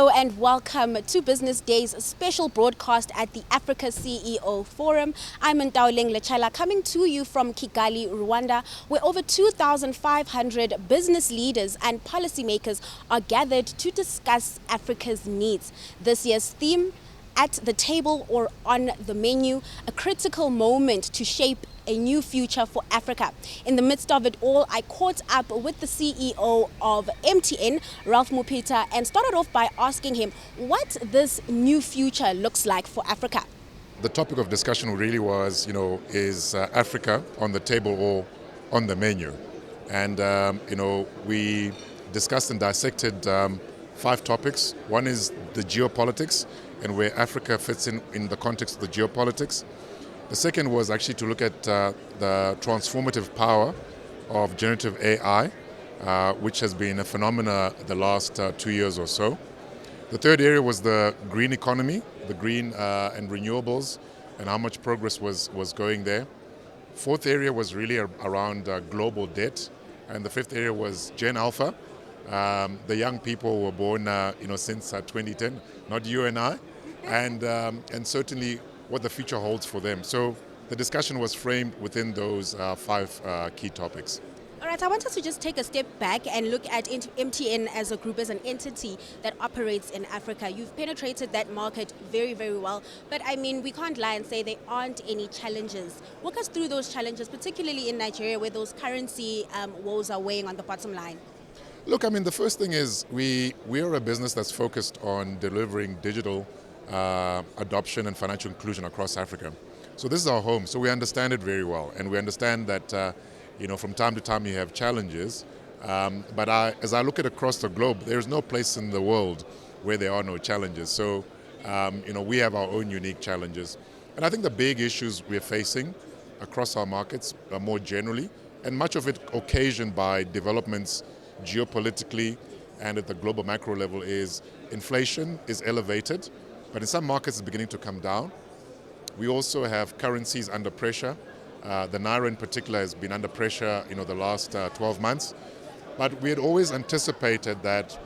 Hello and welcome to Business Day's special broadcast at the Africa CEO Forum. I'm Ntaoleng Lechala coming to you from Kigali, Rwanda, where over 2,500 business leaders and policymakers are gathered to discuss Africa's needs. This year's theme, at the table or on the menu, a critical moment to shape a new future for Africa. In the midst of it all, I caught up with the CEO of MTN, Mupita, and started off by asking him what this new future looks like for Africa. The topic of discussion really was, is Africa on the table or on the menu? And, we discussed and dissected 5 topics. One is the geopolitics and where Africa fits in the context of the geopolitics. The second was actually to look at the transformative power of generative AI, which has been a phenomena the last 2 years or so. The third area was the green economy, the green and renewables, and how much progress was going there. Fourth area was really around global debt, and the fifth area was Gen Alpha. The young people who were born, since 2010, not you and I, and certainly what the future holds for them. So the discussion was framed within those 5 key topics. All right, I want us to just take a step back and look at MTN as a group, as an entity that operates in Africa. You've penetrated that market very, very well. But I mean, we can't lie and say there aren't any challenges. Walk us through those challenges, particularly in Nigeria, where those currency woes are weighing on the bottom line. Look, I mean, the first thing is we are a business that's focused on delivering digital adoption and financial inclusion across Africa. So this is our home, so we understand it very well. And we understand that, from time to time you have challenges. But as I look at across the globe, there's no place in the world where there are no challenges. So, we have our own unique challenges. And I think the big issues we're facing across our markets more generally, and much of it occasioned by developments geopolitically and at the global macro level, is inflation is elevated, but in some markets it's beginning to come down. We also have currencies under pressure. The Naira in particular has been under pressure, the last 12 months. But we had always anticipated that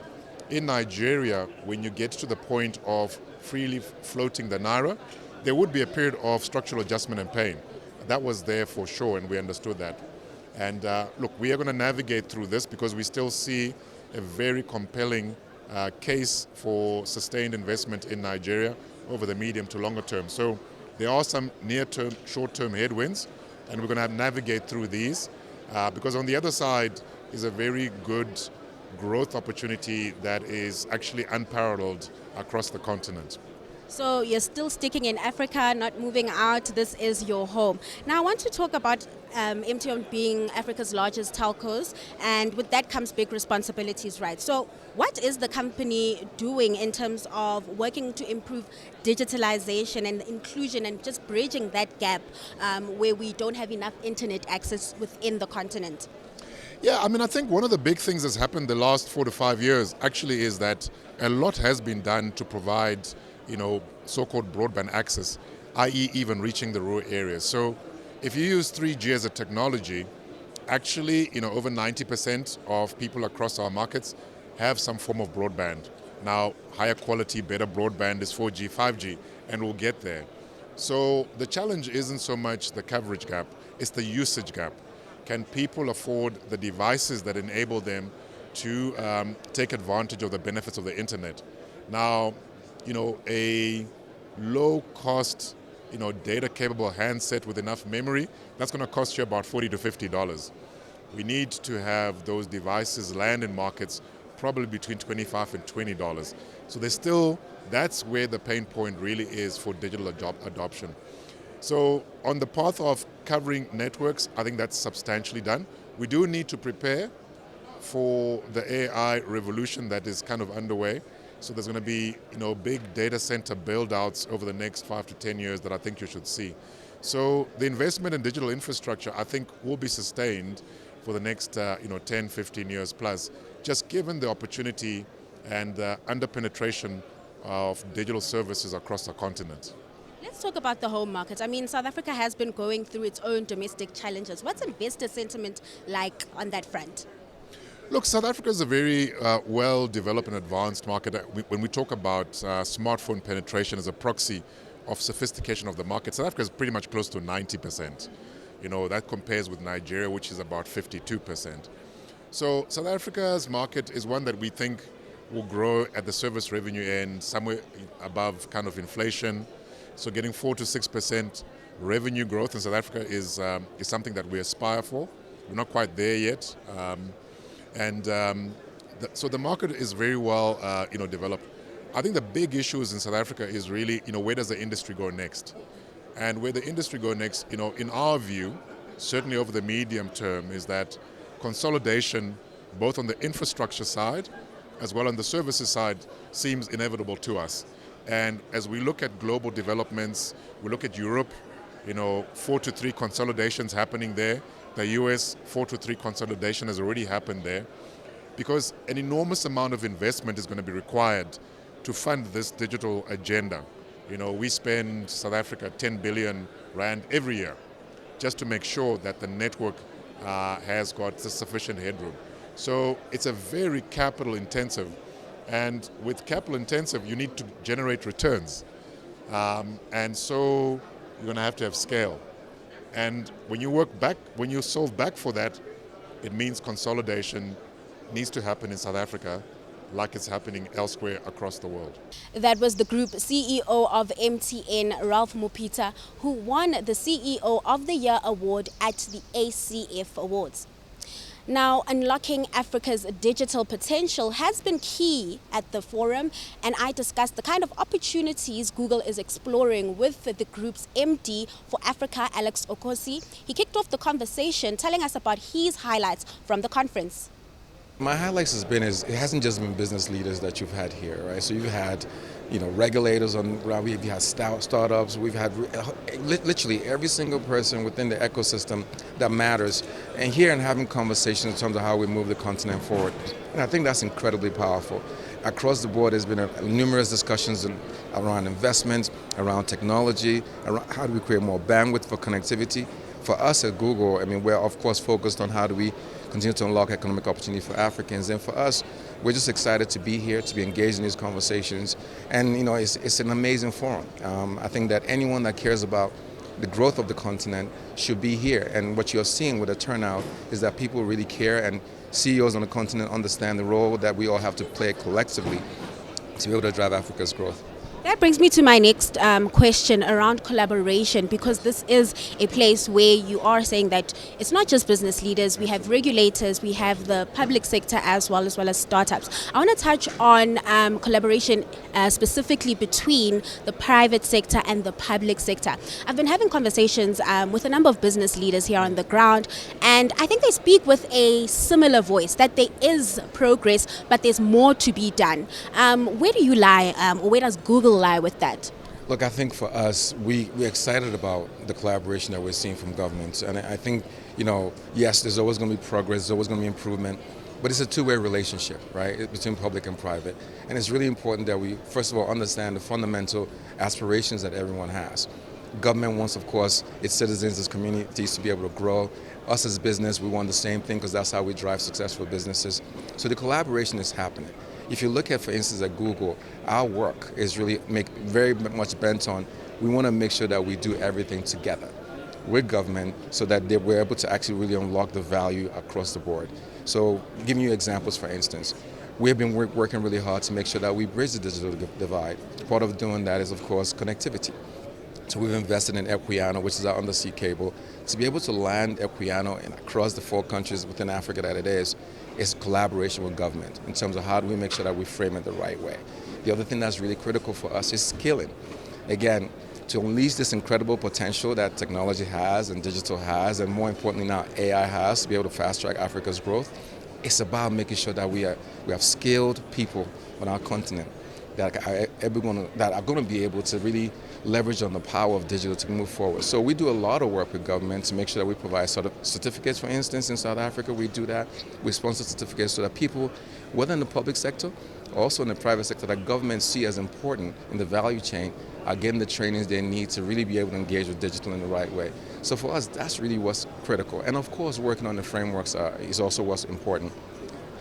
in Nigeria, when you get to the point of freely floating the Naira, there would be a period of structural adjustment and pain. That was there for sure, and we understood that. And look, we are going to navigate through this because we still see a very compelling case for sustained investment in Nigeria over the medium to longer term. So there are some near-term, short-term headwinds, and we're going to navigate through these because on the other side is a very good growth opportunity that is actually unparalleled across the continent. So you're still sticking in Africa, not moving out. This is your home. Now I want to talk about MTN being Africa's largest telcos, and with that comes big responsibilities, right? So what is the company doing in terms of working to improve digitalization and inclusion and just bridging that gap where we don't have enough internet access within the continent? Yeah, I mean, I think one of the big things that's happened the last 4 to 5 years actually is that a lot has been done to provide so-called broadband access, i.e. even reaching the rural areas. So if you use 3G as a technology, actually, over 90% of people across our markets have some form of broadband. Now, higher quality, better broadband is 4G, 5G, and we'll get there. So the challenge isn't so much the coverage gap, it's the usage gap. Can people afford the devices that enable them to take advantage of the benefits of the internet? Now, a low-cost, data-capable handset with enough memory, that's going to cost you about $40 to $50. We need to have those devices land in markets probably between $25 and $20. So that's where the pain point really is for digital adoption. So on the path of covering networks, I think that's substantially done. We do need to prepare for the AI revolution that is kind of underway. So there's going to be, big data center build-outs over the next 5 to 10 years that I think you should see. So the investment in digital infrastructure, I think, will be sustained for the next, 10, 15 years plus, just given the opportunity and the under-penetration of digital services across the continent. Let's talk about the home market. I mean, South Africa has been going through its own domestic challenges. What's investor sentiment like on that front? Look, South Africa is a very well-developed and advanced market. When we talk about smartphone penetration as a proxy of sophistication of the market, South Africa is pretty much close to 90%. That compares with Nigeria, which is about 52%. So South Africa's market is one that we think will grow at the service revenue end somewhere above kind of inflation. So getting 4 to 6% revenue growth in South Africa is something that we aspire for. We're not quite there yet. So the market is very well, developed. I think the big issues in South Africa is really, where does the industry go next? And where the industry go next, in our view, certainly over the medium term, is that consolidation, both on the infrastructure side as well on the services side, seems inevitable to us. And as we look at global developments, we look at Europe, 4 to 3 consolidations happening there. The US, 4 to 3 consolidation has already happened there, because an enormous amount of investment is going to be required to fund this digital agenda. We spend, South Africa, 10 billion rand every year just to make sure that the network has got sufficient headroom. So it's a very capital intensive, and with capital intensive, you need to generate returns. And so you're going to have scale. And when you solve back for that, it means consolidation needs to happen in South Africa like it's happening elsewhere across the world. That was the Group CEO of MTN, Ralph Mupita, who won the CEO of the Year award at the ACF Awards. Now, unlocking Africa's digital potential has been key at the forum, and I discussed the kind of opportunities Google is exploring with the group's MD for Africa, Alex Okosi. He kicked off the conversation telling us about his highlights from the conference. My highlights it hasn't just been business leaders that you've had here, right? So you've had, regulators on ground. We've had startups. We've had literally every single person within the ecosystem that matters, and here and having conversations in terms of how we move the continent forward. And I think that's incredibly powerful. Across the board, there's been numerous discussions around investments, around technology, around how do we create more bandwidth for connectivity. For us at Google, we're of course focused on how do we continue to unlock economic opportunity for Africans. And for us, we're just excited to be here, to be engaged in these conversations. And it's an amazing forum. I think that anyone that cares about the growth of the continent should be here. And what you're seeing with the turnout is that people really care, and CEOs on the continent understand the role that we all have to play collectively to be able to drive Africa's growth. That brings me to my next question around collaboration, because this is a place where you are saying that it's not just business leaders, we have regulators, we have the public sector as well as startups. I want to touch on collaboration specifically between the private sector and the public sector. I've been having conversations with a number of business leaders here on the ground, and I think they speak with a similar voice, that there is progress, but there's more to be done. Where do you lie, or where does Google lie with that? Look, I think for us, we're excited about the collaboration that we're seeing from governments. And I think, yes, there's always going to be progress, there's always going to be improvement, but it's a two-way relationship, right, between public and private. And it's really important that we, first of all, understand the fundamental aspirations that everyone has. Government wants, of course, its citizens, its communities to be able to grow. Us as business, we want the same thing, because that's how we drive successful businesses. So the collaboration is happening. If you look at, for instance, at Google, our work is really very much bent on, we want to make sure that we do everything together with government so that we're able to actually really unlock the value across the board. So giving you examples, for instance, we have been working really hard to make sure that we bridge the digital divide. Part of doing that is, of course, connectivity. So we've invested in Equiano, which is our undersea cable. To be able to land Equiano across the 4 countries within Africa that it is collaboration with government in terms of how do we make sure that we frame it the right way. The other thing that's really critical for us is skilling. Again, to unleash this incredible potential that technology has and digital has, and more importantly now AI has, to be able to fast track Africa's growth, it's about making sure that we have skilled people on our continent that are going to be able to really leverage on the power of digital to move forward. So we do a lot of work with government to make sure that we provide sort of certificates. For instance, in South Africa, we do that. We sponsor certificates so that people, whether in the public sector or also in the private sector, that governments see as important in the value chain, are getting the trainings they need to really be able to engage with digital in the right way. So for us, that's really what's critical. And of course, working on the frameworks is also what's important.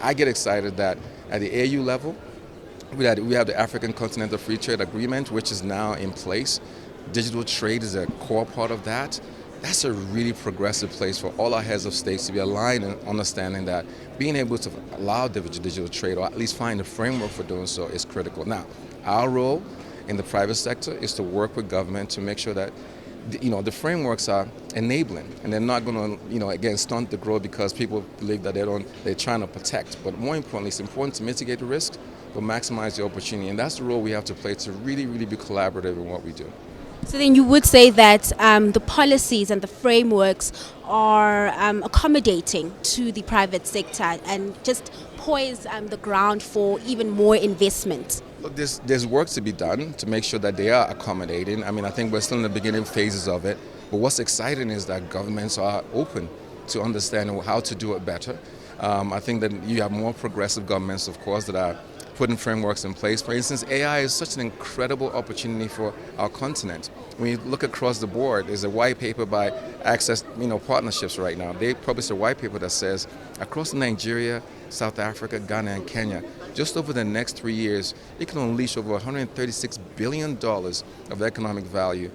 I get excited that at the AU level, we have the African Continental Free Trade Agreement, which is now in place. Digital trade is a core part of that. That's a really progressive place for all our heads of states to be aligned and understanding that being able to allow digital trade, or at least find a framework for doing so, is critical. Now, our role in the private sector is to work with government to make sure that the frameworks are enabling, and they're not going to, again, stunt the growth because people believe that they're trying to protect. But more importantly, it's important to mitigate the risk, but maximize the opportunity. And that's the role we have to play to really, really be collaborative in what we do. So then you would say that the policies and the frameworks are accommodating to the private sector and just poise the ground for even more investment. Look, there's work to be done to make sure that they are accommodating. I mean, I think we're still in the beginning phases of it. But what's exciting is that governments are open to understanding how to do it better. I think that you have more progressive governments, of course, that are putting frameworks in place. For instance, AI is such an incredible opportunity for our continent. When you look across the board, there's a white paper by Access Partnerships right now. They published a white paper that says across Nigeria, South Africa, Ghana, and Kenya, just over the next 3 years, it can unleash over $136 billion of economic value,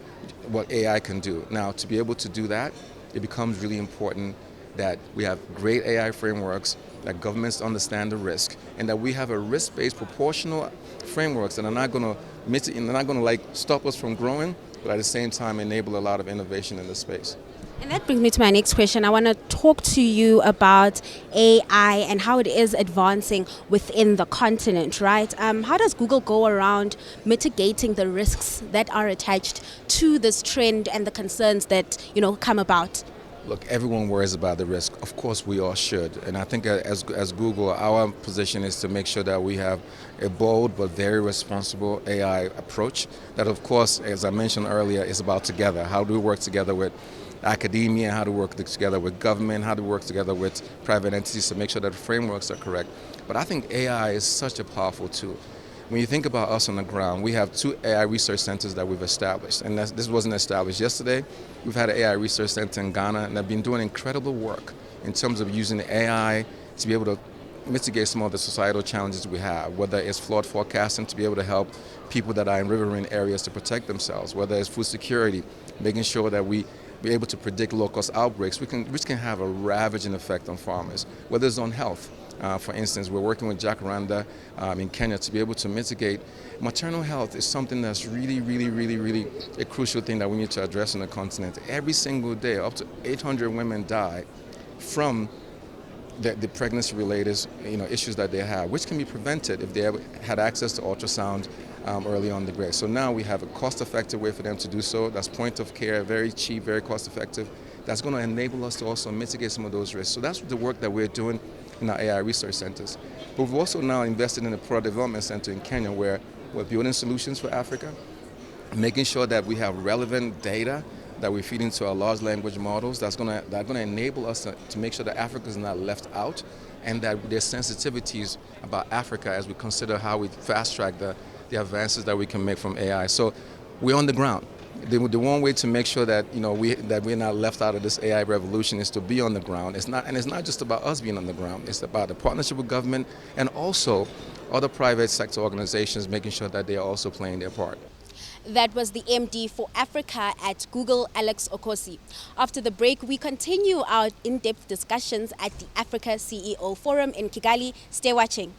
what AI can do. Now, to be able to do that, it becomes really important that we have great AI frameworks, that governments understand the risk, and that we have a risk-based proportional frameworks that are not going to stop us from growing, but at the same time enable a lot of innovation in this space. And that brings me to my next question. I want to talk to you about AI and how it is advancing within the continent, right? How does Google go around mitigating the risks that are attached to this trend and the concerns that, come about? Look, everyone worries about the risk. Of course, we all should. And I think as Google, our position is to make sure that we have a bold but very responsible AI approach that, of course, as I mentioned earlier, is about together. How do we work together with academia, how to work together with government, how to work together with private entities to make sure that the frameworks are correct. But I think AI is such a powerful tool. When you think about us on the ground, we have 2 AI research centers that we've established. And this wasn't established yesterday. We've had an AI research center in Ghana, and they've been doing incredible work in terms of using AI to be able to mitigate some of the societal challenges we have, whether it's flood forecasting to be able to help people that are in riverine areas to protect themselves, whether it's food security, making sure that we be able to predict low-cost outbreaks, which can have a ravaging effect on farmers, whether it's on health. For instance, we're working with Rwanda in Kenya to be able to mitigate. Maternal health is something that's really, really, really, really a crucial thing that we need to address on the continent. Every single day, up to 800 women die from the pregnancy-related issues that they have, which can be prevented if they had access to ultrasound early on in the grade. So now we have a cost-effective way for them to do so. That's point of care, very cheap, very cost-effective. That's going to enable us to also mitigate some of those risks. So that's the work that we're doing in our AI research centers. But we've also now invested in a product development center in Kenya where we're building solutions for Africa, making sure that we have relevant data that we feed into our large language models that's going to enable us to make sure that Africa is not left out, and that there's sensitivities about Africa as we consider how we fast track the advances that we can make from AI. So we're on the ground. The one way to make sure that we're not left out of this AI revolution is to be on the ground. It's not just about us being on the ground. It's about the partnership with government and also other private sector organizations making sure that they are also playing their part. That was the MD for Africa at Google, Alex Okosi. After the break, we continue our in-depth discussions at the Africa CEO Forum in Kigali. Stay watching.